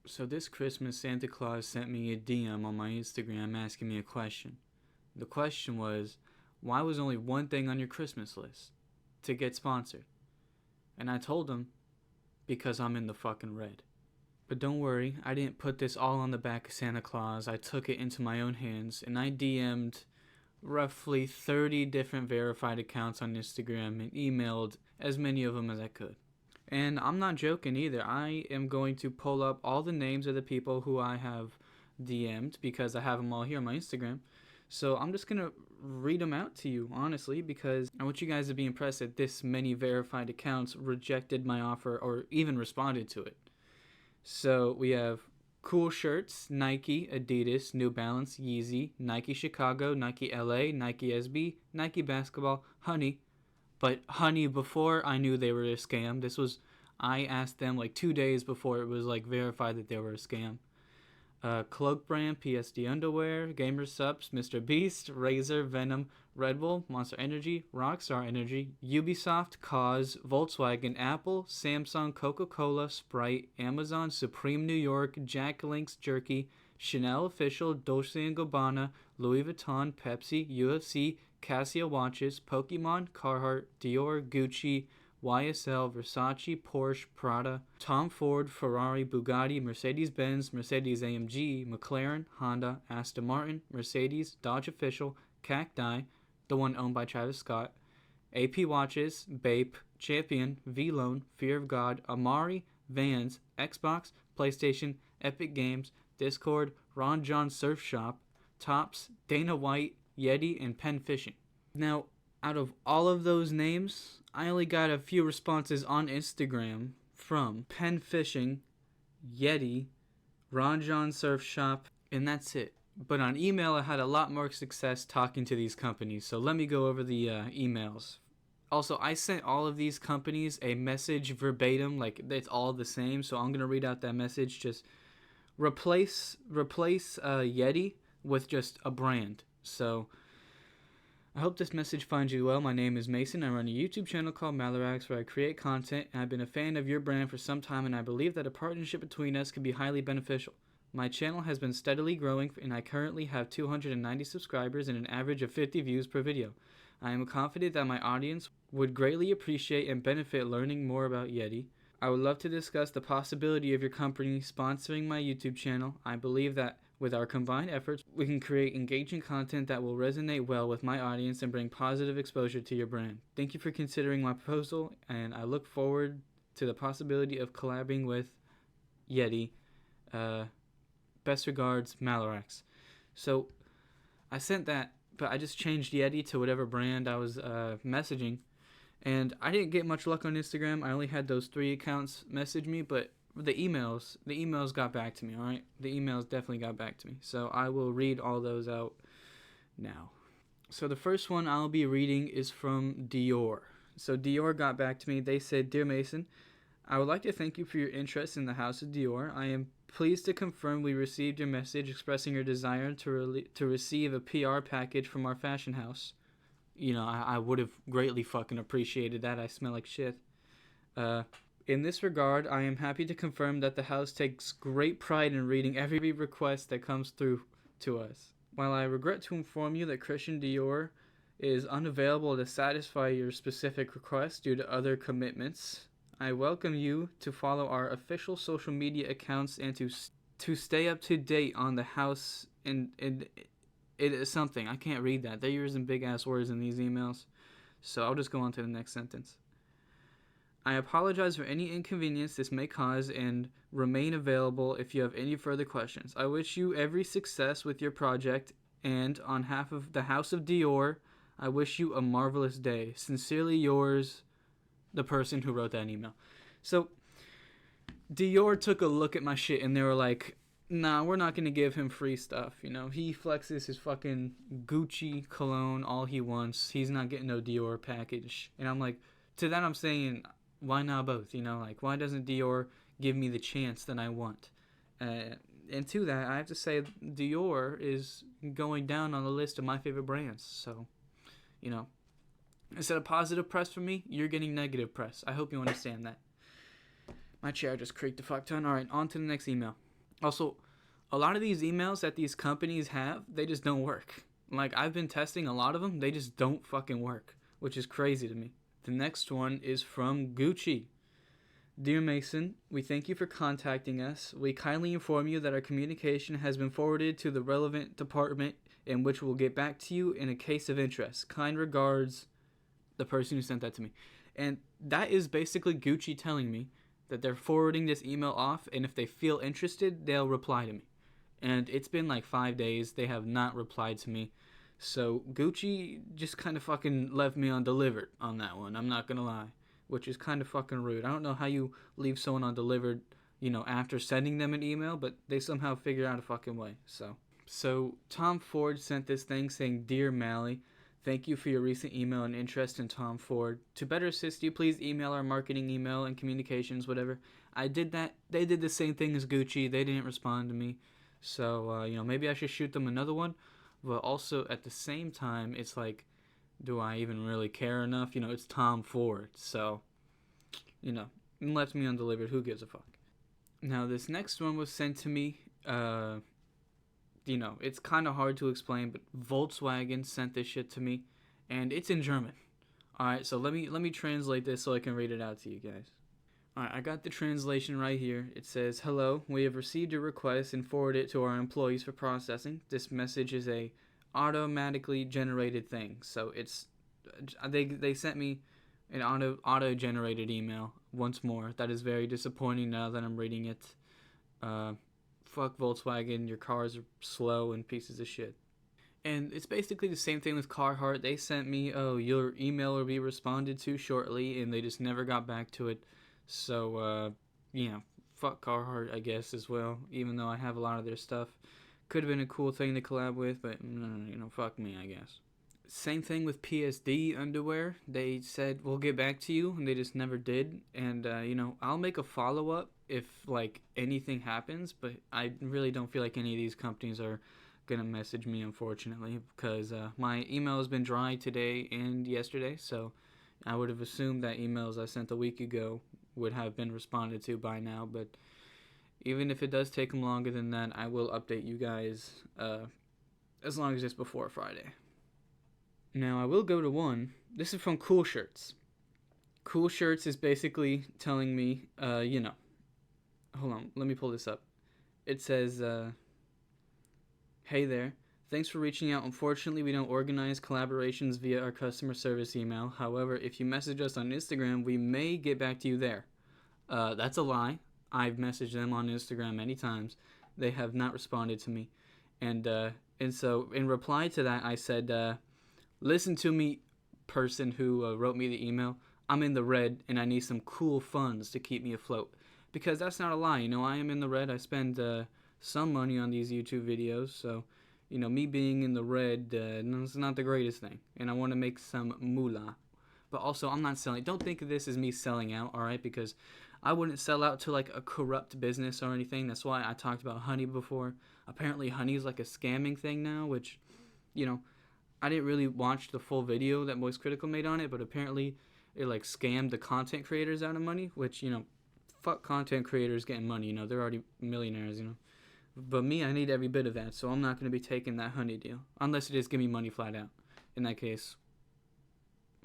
So this Christmas, Santa Claus sent me a DM on my Instagram asking me a question. The question was, why was only one thing on your Christmas list? To get sponsored. And I told him, because I'm in the fucking red. But don't worry, I didn't put this all on the back of Santa Claus. I took it into my own hands and I DM'd roughly 30 different verified accounts on Instagram and emailed as many of them as I could. And I'm not joking either. I am going to pull up all the names of the people who I have DM'd because I have them all here on my Instagram. So I'm just going to read them out to you, honestly, because I want you guys to be impressed that this many verified accounts rejected my offer or even responded to it. So we have Cool Shirts, Nike, Adidas, New Balance, Yeezy, Nike Chicago, Nike LA, Nike SB, Nike Basketball, Honey. But Honey, before I knew they were a scam, I asked them like 2 days before it was like verified that they were a scam. Cloak Brand, PSD Underwear, Gamer Subs, Mr. Beast, Razer, Venom, Red Bull, Monster Energy, Rockstar Energy, Ubisoft, Cause, Volkswagen, Apple, Samsung, Coca-Cola, Sprite, Amazon, Supreme New York, Jack Link's Jerky, Chanel Official, Dolce & Gabbana, Louis Vuitton, Pepsi, UFC, Casio Watches, Pokemon, Carhartt, Dior, Gucci, YSL, Versace, Porsche, Prada, Tom Ford, Ferrari, Bugatti, Mercedes-Benz, Mercedes-AMG, McLaren, Honda, Aston Martin, Mercedes, Dodge Official, Cacti, the one owned by Travis Scott, AP Watches, Bape, Champion, V-Lone, Fear of God, Amari, Vans, Xbox, PlayStation, Epic Games, Discord, Ron John Surf Shop, Tops, Dana White, Yeti, and Penn Fishing. Now, out of all of those names, I only got a few responses on Instagram from Penn Fishing, Yeti, Ron John Surf Shop, and that's it. But on email, I had a lot more success talking to these companies. So let me go over the emails. Also, I sent all of these companies a message verbatim, like it's all the same. So I'm gonna read out that message. Just replace Yeti with just a brand. So I hope this message finds you well. My name is Mason. I run a YouTube channel called Malarax where I create content, and I've been a fan of your brand for some time, and I believe that a partnership between us could be highly beneficial. My channel has been steadily growing, and I currently have 290 subscribers and an average of 50 views per video. I am confident that my audience would greatly appreciate and benefit learning more about Yeti. I would love to discuss the possibility of your company sponsoring my YouTube channel. I believe that with our combined efforts, we can create engaging content that will resonate well with my audience and bring positive exposure to your brand. Thank you for considering my proposal, and I look forward to the possibility of collaborating with Yeti. Best regards, Malarax. So I sent that, but I just changed Yeti to whatever brand I was messaging. And I didn't get much luck on Instagram. I only had those 3 accounts message me, but the emails got back to me, all right? The emails definitely got back to me. So I will read all those out now. So the first one I'll be reading is from Dior. So Dior got back to me. They said, "Dear Mason, I would like to thank you for your interest in the House of Dior. I am pleased to confirm we received your message expressing your desire to receive a PR package from our fashion house." You know, I would have greatly fucking appreciated that. I smell like shit. In this regard, I am happy to confirm that the house takes great pride in reading every request that comes through to us. While I regret to inform you that Christian Dior is unavailable to satisfy your specific request due to other commitments, I welcome you to follow our official social media accounts and to stay up to date on the house and it is something. I can't read that. They're using big ass words in these emails. So I'll just go on to the next sentence. I apologize for any inconvenience this may cause and remain available if you have any further questions. I wish you every success with your project, and on behalf of the House of Dior, I wish you a marvelous day. Sincerely yours, the person who wrote that email. So Dior took a look at my shit and they were like, "Nah, we're not going to give him free stuff. You know, he flexes his fucking Gucci cologne all he wants. He's not getting no Dior package." And I'm like, to that I'm saying, why not both? You know, like, why doesn't Dior give me the chance that I want? And to that, I have to say, Dior is going down on the list of my favorite brands. So, you know, instead of positive press from me, you're getting negative press. I hope you understand that. My chair just creaked a fuck ton. All right, on to the next email. Also, a lot of these emails that these companies have, they just don't work. Like, I've been testing a lot of them, they just don't fucking work, which is crazy to me. The next one is from Gucci. Dear Mason, we thank you for contacting us. We kindly inform you that our communication has been forwarded to the relevant department, in which we'll get back to you in a case of interest. Kind regards, the person who sent that to me. And that is basically Gucci telling me that they're forwarding this email off, and if they feel interested, they'll reply to me. And it's been like 5 days, they have not replied to me. So Gucci just kind of fucking left me undelivered on that one, I'm not gonna lie. Which is kind of fucking rude. I don't know how you leave someone undelivered, after sending them an email, but they somehow figured out a fucking way. So Tom Ford sent this thing saying, Dear Mally, thank you for your recent email and interest in Tom Ford. To better assist you, please email our marketing email and communications, whatever. I did that. They did the same thing as Gucci. They didn't respond to me. So, maybe I should shoot them another one. But also, at the same time, it's like, do I even really care enough? It's Tom Ford. So, left me undelivered. Who gives a fuck? Now, this next one was sent to me. It's kind of hard to explain, but Volkswagen sent this shit to me, and it's in German. All right, so let me translate this so I can read it out to you guys. All right, I got the translation right here. It says, "Hello, we have received your request and forwarded it to our employees for processing. This message is a automatically generated thing, so they sent me an auto generated email once more. That is very disappointing now that I'm reading it. Uh, Fuck Volkswagen, your cars are slow and pieces of shit." And it's basically the same thing with Carhartt. They sent me, oh, your email will be responded to shortly, and they just never got back to it. So, fuck Carhartt, I guess, as well, even though I have a lot of their stuff. Could have been a cool thing to collab with, but, fuck me, I guess. Same thing with PSD underwear. They said, we'll get back to you, and they just never did. And, I'll make a follow-up if, like, anything happens, but I really don't feel like any of these companies are gonna message me, unfortunately, because my email has been dry today and yesterday, so I would have assumed that emails I sent a week ago would have been responded to by now, but even if it does take them longer than that, I will update you guys as long as it's before Friday. Now, I will go to one. This is from Cool Shirts. Cool Shirts is basically telling me, hold on, let me pull this up. It says, hey there. Thanks for reaching out. Unfortunately, we don't organize collaborations via our customer service email. However, if you message us on Instagram, we may get back to you there. That's a lie. I've messaged them on Instagram many times. They have not responded to me. And so in reply to that, I said, listen to me, person who wrote me the email. I'm in the red and I need some cool funds to keep me afloat. Because that's not a lie. I am in the red. I spend some money on these YouTube videos. So, me being in the red, it's not the greatest thing. And I want to make some moolah. But also, I'm not selling. Don't think of this as me selling out, all right? Because I wouldn't sell out to like a corrupt business or anything. That's why I talked about honey before. Apparently, honey is like a scamming thing now, which, I didn't really watch the full video that Moist Critical made on it, but apparently it like scammed the content creators out of money, which, fuck content creators getting money, they're already millionaires, But me, I need every bit of that, so I'm not going to be taking that honey deal. Unless it just give me money flat out. In that case,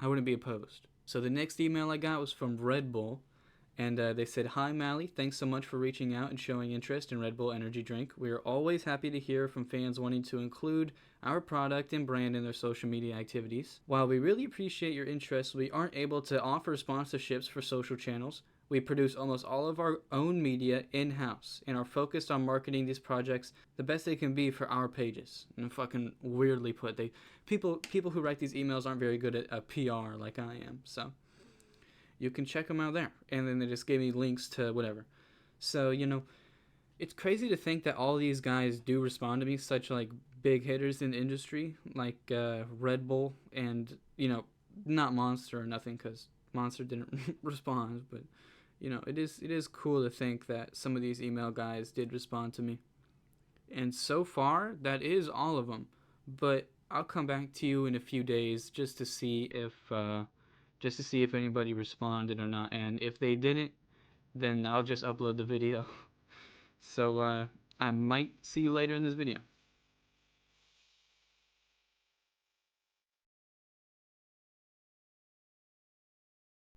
I wouldn't be opposed. So the next email I got was from Red Bull. And they said, Hi, Mally. Thanks so much for reaching out and showing interest in Red Bull Energy Drink. We are always happy to hear from fans wanting to include our product and brand in their social media activities. While we really appreciate your interest, we aren't able to offer sponsorships for social channels. We produce almost all of our own media in-house and are focused on marketing these projects the best they can be for our pages. And fucking weirdly put, people who write these emails aren't very good at PR like I am, so you can check them out there. And then they just gave me links to whatever. So, it's crazy to think that all these guys do respond to me, such like big hitters in the industry, like Red Bull and, not Monster or nothing, because Monster didn't respond, but, it is cool to think that some of these email guys did respond to me. And so far, that is all of them. But I'll come back to you in a few days just to see if anybody responded or not. And if they didn't, then I'll just upload the video. So I might see you later in this video.